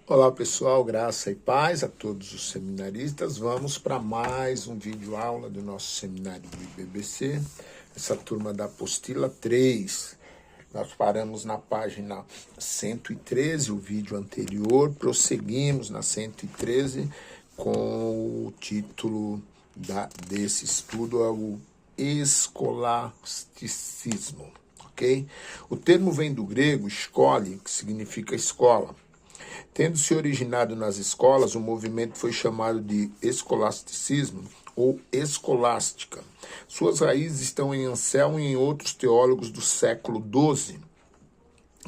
Olá pessoal, graça e paz a todos os seminaristas. Vamos para mais um vídeo aula do nosso seminário do IBBC, essa turma da apostila 3. Nós paramos na página 113, o vídeo anterior, prosseguimos na 113 com o título desse estudo, é o escolasticismo, ok? O termo vem do grego escole, que significa escola. Tendo se originado nas escolas, o movimento foi chamado de escolasticismo ou escolástica. Suas raízes estão em Anselmo e em outros teólogos do século XII,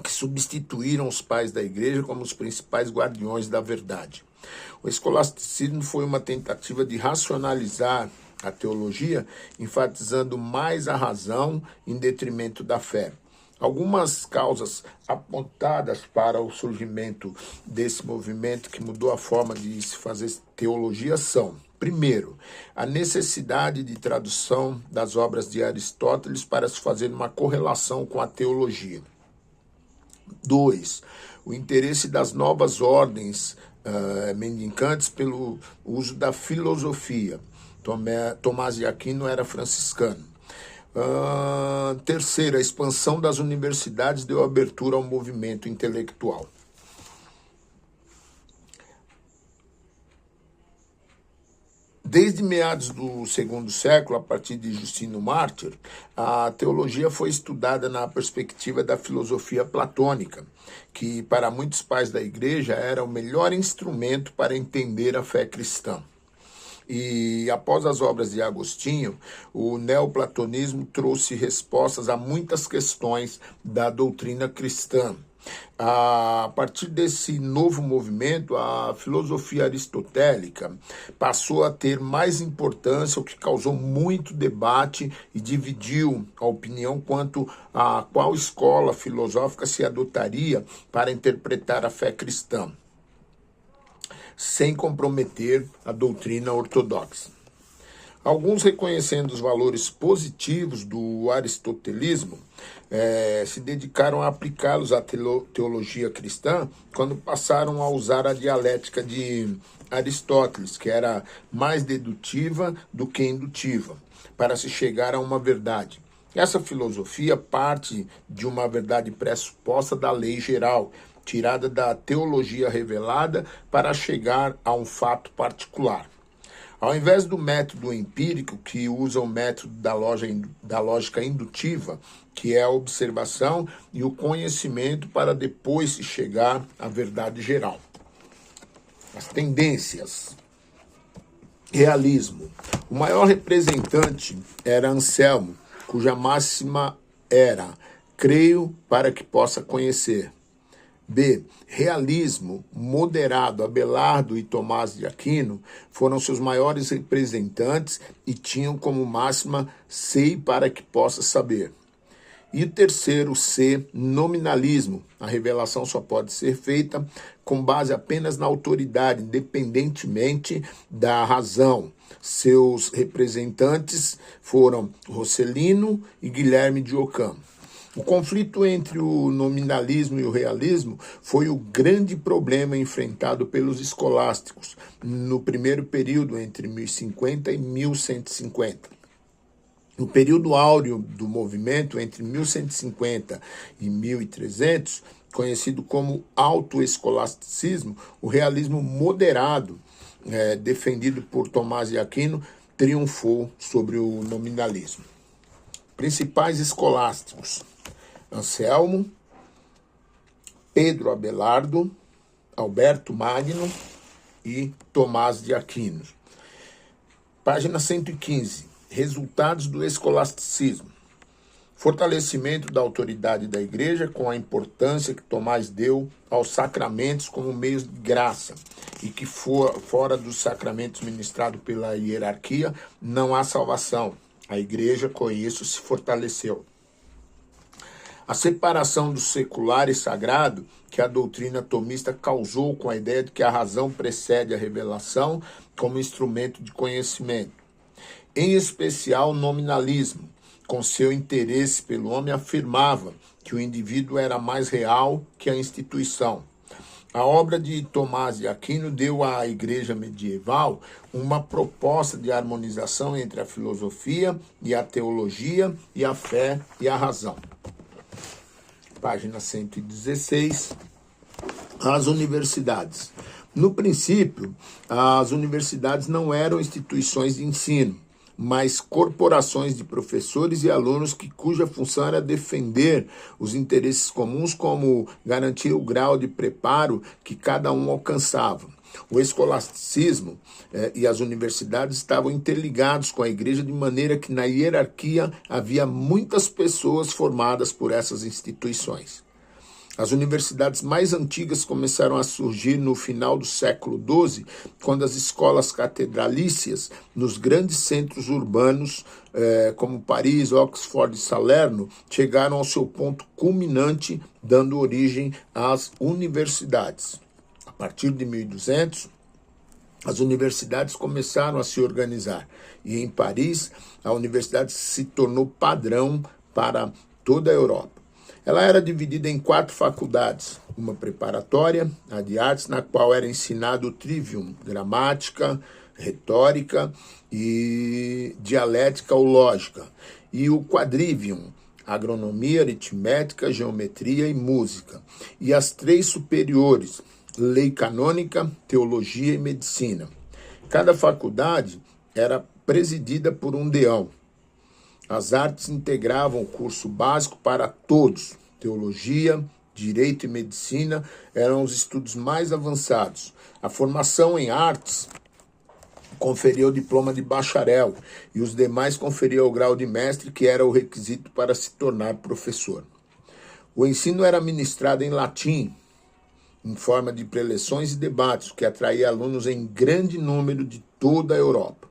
que substituíram os pais da igreja como os principais guardiões da verdade. O escolasticismo foi uma tentativa de racionalizar a teologia, enfatizando mais a razão em detrimento da fé. Algumas causas apontadas para o surgimento desse movimento que mudou a forma de se fazer teologia são: primeiro, a necessidade de tradução das obras de Aristóteles para se fazer uma correlação com a teologia. 2. O interesse das novas ordens mendicantes pelo uso da filosofia. Tomás de Aquino era franciscano. Terceiro, a expansão das universidades deu abertura ao movimento intelectual. Desde meados do segundo século, a partir de Justino Mártir, a teologia foi estudada na perspectiva da filosofia platônica, que para muitos pais da igreja era o melhor instrumento para entender a fé cristã. E após as obras de Agostinho, o neoplatonismo trouxe respostas a muitas questões da doutrina cristã. A partir desse novo movimento, a filosofia aristotélica passou a ter mais importância, o que causou muito debate e dividiu a opinião quanto a qual escola filosófica se adotaria para interpretar a fé cristã, sem comprometer a doutrina ortodoxa. Alguns, reconhecendo os valores positivos do aristotelismo, se dedicaram a aplicá-los à teologia cristã quando passaram a usar a dialética de Aristóteles, que era mais dedutiva do que indutiva, para se chegar a uma verdade. Essa filosofia parte de uma verdade pressuposta da lei geral, tirada da teologia revelada para chegar a um fato particular. Ao invés do método empírico, que usa o método da lógica indutiva, que é a observação e o conhecimento para depois se chegar à verdade geral. As tendências. Realismo. O maior representante era Anselmo, cuja máxima era: creio para que possa conhecer. B. Realismo, moderado, Abelardo e Tomás de Aquino foram seus maiores representantes e tinham como máxima: sei para que possa saber. E o terceiro, C, nominalismo. A revelação só pode ser feita com base apenas na autoridade, independentemente da razão. Seus representantes foram Rosselino e Guilherme de Ockham. O conflito entre o nominalismo e o realismo foi o grande problema enfrentado pelos escolásticos no primeiro período, entre 1050 e 1150. No período áureo do movimento, entre 1150 e 1300, conhecido como autoescolasticismo, o realismo moderado, defendido por Tomás de Aquino, triunfou sobre o nominalismo. Principais escolásticos: Anselmo, Pedro Abelardo, Alberto Magno e Tomás de Aquino. Página 115. Resultados do escolasticismo. Fortalecimento da autoridade da igreja com a importância que Tomás deu aos sacramentos como meios de graça e que fora dos sacramentos ministrados pela hierarquia não há salvação. A igreja com isso se fortaleceu. A separação do secular e sagrado que a doutrina tomista causou com a ideia de que a razão precede a revelação como instrumento de conhecimento. Em especial, o nominalismo, com seu interesse pelo homem, afirmava que o indivíduo era mais real que a instituição. A obra de Tomás de Aquino deu à igreja medieval uma proposta de harmonização entre a filosofia e a teologia e a fé e a razão. Página 116. As universidades. No princípio, as universidades não eram instituições de ensino, mas corporações de professores e alunos cuja função era defender os interesses comuns, como garantir o grau de preparo que cada um alcançava. O escolasticismo e as universidades estavam interligados com a igreja, de maneira que na hierarquia havia muitas pessoas formadas por essas instituições. As universidades mais antigas começaram a surgir no final do século XII, quando as escolas catedralícias nos grandes centros urbanos, como Paris, Oxford e Salerno, chegaram ao seu ponto culminante, dando origem às universidades. A partir de 1200, as universidades começaram a se organizar, e em Paris, a universidade se tornou padrão para toda a Europa. Ela era dividida em 4 faculdades, uma preparatória, a de artes, na qual era ensinado o trivium, gramática, retórica e dialética ou lógica, e o quadrivium, agronomia, aritmética, geometria e música, e as 3 superiores, lei canônica, teologia e medicina. Cada faculdade era presidida por um deão. As artes integravam o curso básico para todos. Teologia, direito e medicina eram os estudos mais avançados. A formação em artes conferia o diploma de bacharel e os demais conferiam o grau de mestre, que era o requisito para se tornar professor. O ensino era ministrado em latim, em forma de preleções e debates, o que atraía alunos em grande número de toda a Europa.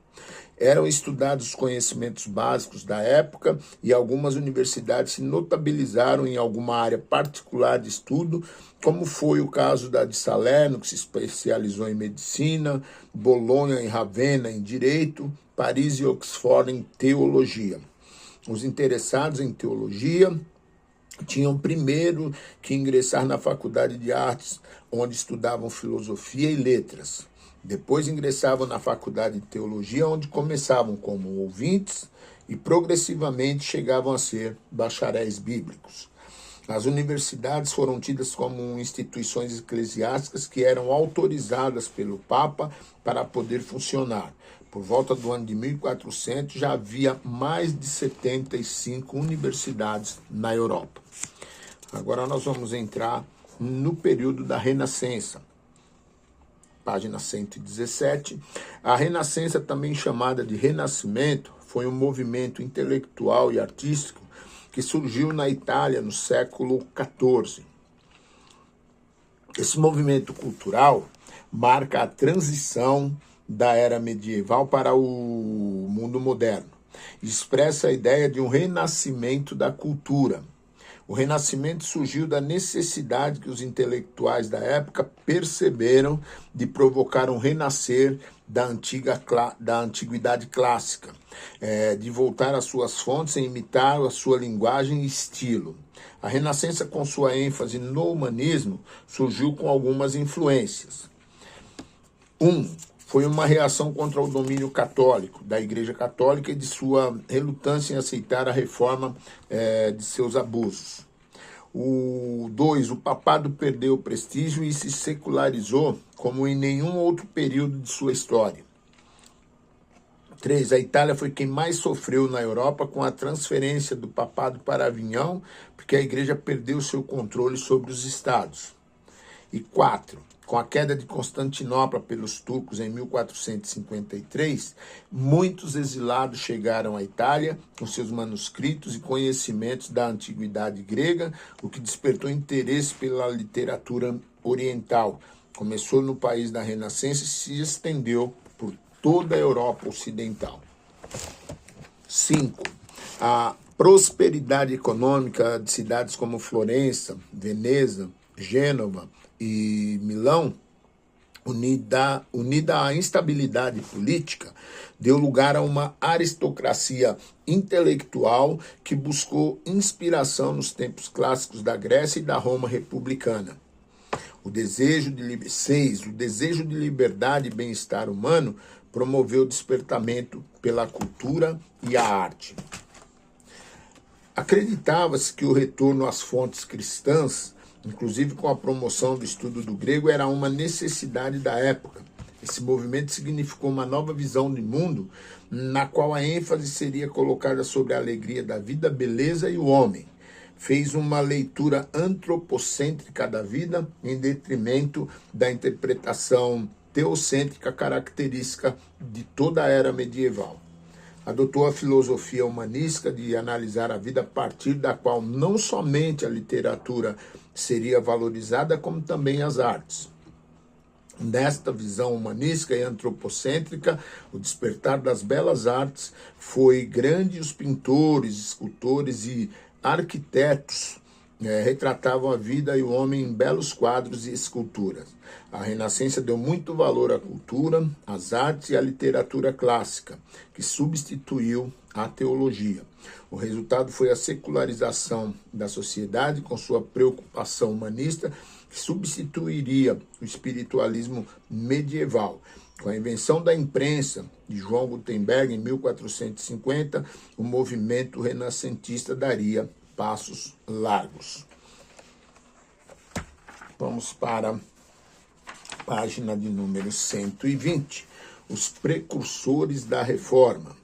Eram estudados os conhecimentos básicos da época e algumas universidades se notabilizaram em alguma área particular de estudo, como foi o caso da de Salerno, que se especializou em medicina, Bolonha e Ravenna em direito, Paris e Oxford em teologia. Os interessados em teologia tinham primeiro que ingressar na faculdade de artes, onde estudavam filosofia e letras. Depois ingressavam na faculdade de teologia, onde começavam como ouvintes e progressivamente chegavam a ser bacharéis bíblicos. As universidades foram tidas como instituições eclesiásticas que eram autorizadas pelo Papa para poder funcionar. Por volta do ano de 1400 já havia mais de 75 universidades na Europa. Agora nós vamos entrar no período da Renascença. Página 117. A Renascença, também chamada de Renascimento, foi um movimento intelectual e artístico que surgiu na Itália no século XIV. Esse movimento cultural marca a transição da era medieval para o mundo moderno. Expressa a ideia de um renascimento da cultura. O Renascimento surgiu da necessidade que os intelectuais da época perceberam de provocar um renascer da antiguidade clássica, de voltar às suas fontes e imitar a sua linguagem e estilo. A Renascença, com sua ênfase no humanismo, surgiu com algumas influências. Foi uma reação contra o domínio católico, da Igreja Católica, e de sua relutância em aceitar a reforma de seus abusos. 2. O papado perdeu prestígio e se secularizou como em nenhum outro período de sua história. 3. A Itália foi quem mais sofreu na Europa com a transferência do papado para Avignon, porque a Igreja perdeu seu controle sobre os estados. E 4. Com a queda de Constantinopla pelos turcos em 1453, muitos exilados chegaram à Itália com seus manuscritos e conhecimentos da antiguidade grega, o que despertou interesse pela literatura oriental. Começou no país da Renascença e se estendeu por toda a Europa Ocidental. 5. A prosperidade econômica de cidades como Florença, Veneza, Gênova e Milão, unida à instabilidade política, deu lugar a uma aristocracia intelectual que buscou inspiração nos tempos clássicos da Grécia e da Roma republicana. O desejo de liberdade e bem-estar humano promoveu o despertamento pela cultura e a arte. Acreditava-se que o retorno às fontes cristãs, inclusive com a promoção do estudo do grego, era uma necessidade da época. Esse movimento significou uma nova visão de mundo, na qual a ênfase seria colocada sobre a alegria da vida, a beleza e o homem. Fez uma leitura antropocêntrica da vida, em detrimento da interpretação teocêntrica característica de toda a era medieval. Adotou a filosofia humanística de analisar a vida a partir da qual não somente a literatura seria valorizada, como também as artes. Nesta visão humanística e antropocêntrica, o despertar das belas artes foi grande. Os pintores, escultores e arquitetos retratavam a vida e o homem em belos quadros e esculturas. A Renascença deu muito valor à cultura, às artes e à literatura clássica, que substituiu a teologia. O resultado foi a secularização da sociedade, com sua preocupação humanista, que substituiria o espiritualismo medieval. Com a invenção da imprensa de João Gutenberg em 1450, o movimento renascentista daria passos largos. Vamos para a página de número 120, os precursores da Reforma.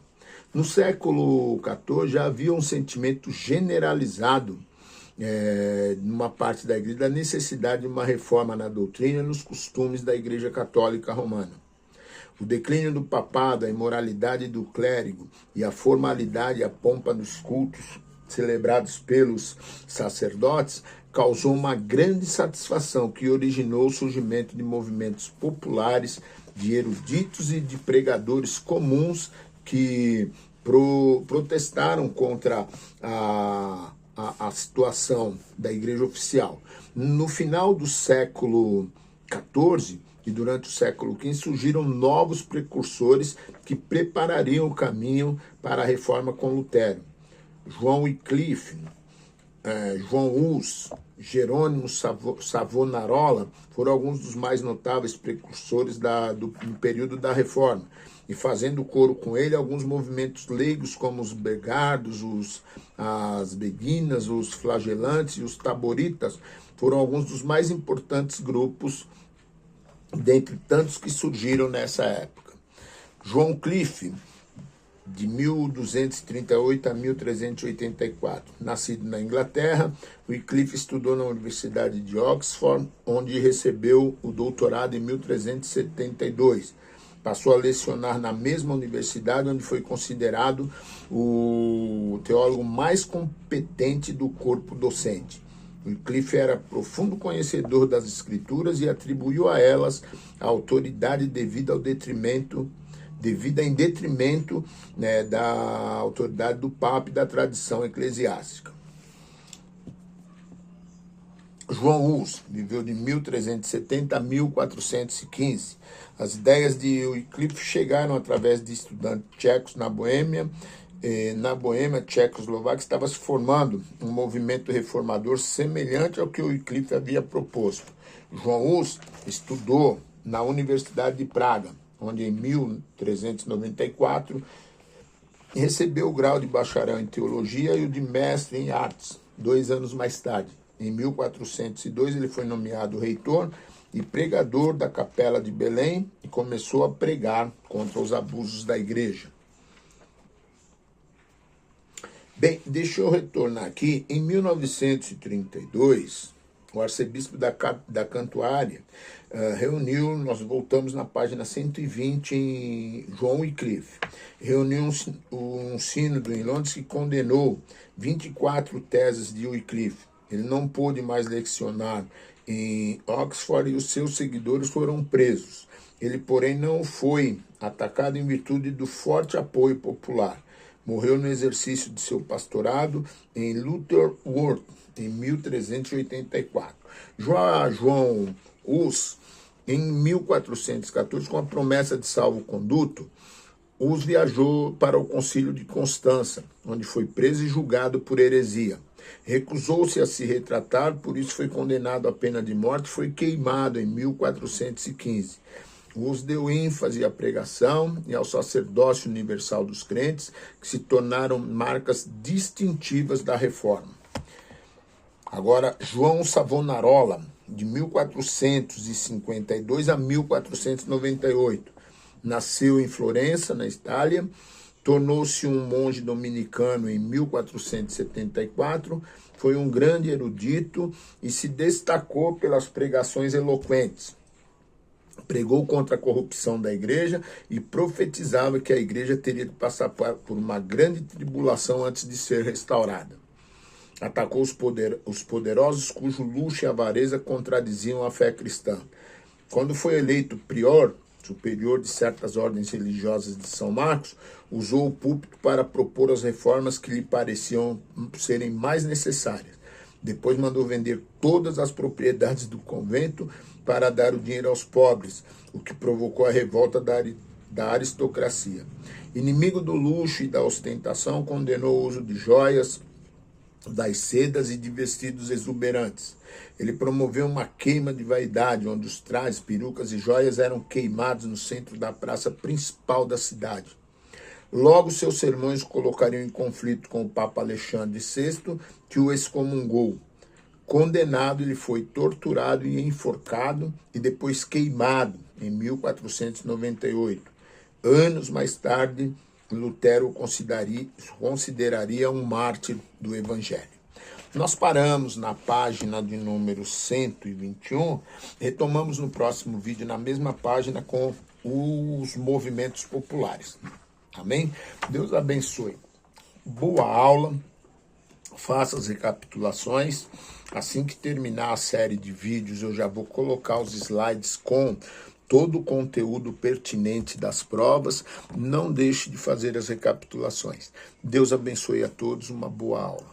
No século XIV já havia um sentimento generalizado numa parte da igreja da necessidade de uma reforma na doutrina e nos costumes da Igreja Católica Romana. O declínio do papado, a imoralidade do clérigo e a formalidade e a pompa dos cultos celebrados pelos sacerdotes causou uma grande satisfação que originou o surgimento de movimentos populares, de eruditos e de pregadores comuns que protestaram contra a situação da igreja oficial. No final do século XIV e durante o século XV surgiram novos precursores que preparariam o caminho para a reforma com Lutero. João Wycliffe, João Hus, Jerônimo Savonarola foram alguns dos mais notáveis precursores do período da Reforma, e fazendo coro com ele alguns movimentos leigos como os Begardos, as Beguinas, os Flagelantes e os Taboritas foram alguns dos mais importantes grupos dentre tantos que surgiram nessa época. João Cliff, de 1238 a 1384. Nascido na Inglaterra, Wycliffe estudou na Universidade de Oxford, onde recebeu o doutorado em 1372. Passou a lecionar na mesma universidade, onde foi considerado o teólogo mais competente do corpo docente. Wycliffe era profundo conhecedor das Escrituras e atribuiu a elas a autoridade devida em detrimento da autoridade do Papa e da tradição eclesiástica. João Hus viveu de 1370 a 1415. As ideias de Wycliffe chegaram através de estudantes tchecos na Boêmia. Na Boêmia, Tchecoslováquia, estava se formando um movimento reformador semelhante ao que Wycliffe havia proposto. João Hus estudou na Universidade de Praga, onde em 1394 recebeu o grau de bacharel em teologia e o de mestre em artes. 2 anos mais tarde, em 1402, ele foi nomeado reitor e pregador da Capela de Belém e começou a pregar contra os abusos da igreja. Bem, deixa eu retornar aqui. Em 1932, o arcebispo da Cantuária reuniu, nós voltamos na página 120 em João Wycliffe, reuniu um sínodo em Londres que condenou 24 teses de Wycliffe. Ele não pôde mais lecionar em Oxford e os seus seguidores foram presos. Ele, porém, não foi atacado em virtude do forte apoio popular. Morreu no exercício de seu pastorado em Lutterworth, em 1384. João Hus, em 1414, com a promessa de salvo-conduto, Hus viajou para o concílio de Constança, onde foi preso e julgado por heresia. Recusou-se a se retratar, por isso foi condenado à pena de morte, foi queimado em 1415. Os deu ênfase à pregação e ao sacerdócio universal dos crentes, que se tornaram marcas distintivas da reforma. Agora, João Savonarola, de 1452 a 1498, nasceu em Florença, na Itália, tornou-se um monge dominicano em 1474, foi um grande erudito e se destacou pelas pregações eloquentes. Pregou contra a corrupção da igreja e profetizava que a igreja teria que passar por uma grande tribulação antes de ser restaurada. Atacou os poderosos cujo luxo e avareza contradiziam a fé cristã. Quando foi eleito prior, superior de certas ordens religiosas de São Marcos, usou o púlpito para propor as reformas que lhe pareciam serem mais necessárias. Depois mandou vender todas as propriedades do convento para dar o dinheiro aos pobres, o que provocou a revolta da aristocracia. Inimigo do luxo e da ostentação, condenou o uso de joias, das sedas e de vestidos exuberantes. Ele promoveu uma queima de vaidade, onde os trajes, perucas e joias eram queimados no centro da praça principal da cidade. Logo, seus sermões o colocariam em conflito com o Papa Alexandre VI, que o excomungou. Condenado, ele foi torturado e enforcado e depois queimado em 1498. Anos mais tarde, Lutero o consideraria um mártir do Evangelho. Nós paramos na página de número 121, retomamos no próximo vídeo na mesma página com os movimentos populares. Amém? Deus abençoe. Boa aula, faça as recapitulações. Assim que terminar a série de vídeos, eu já vou colocar os slides com todo o conteúdo pertinente das provas. Não deixe de fazer as recapitulações. Deus abençoe a todos, uma boa aula.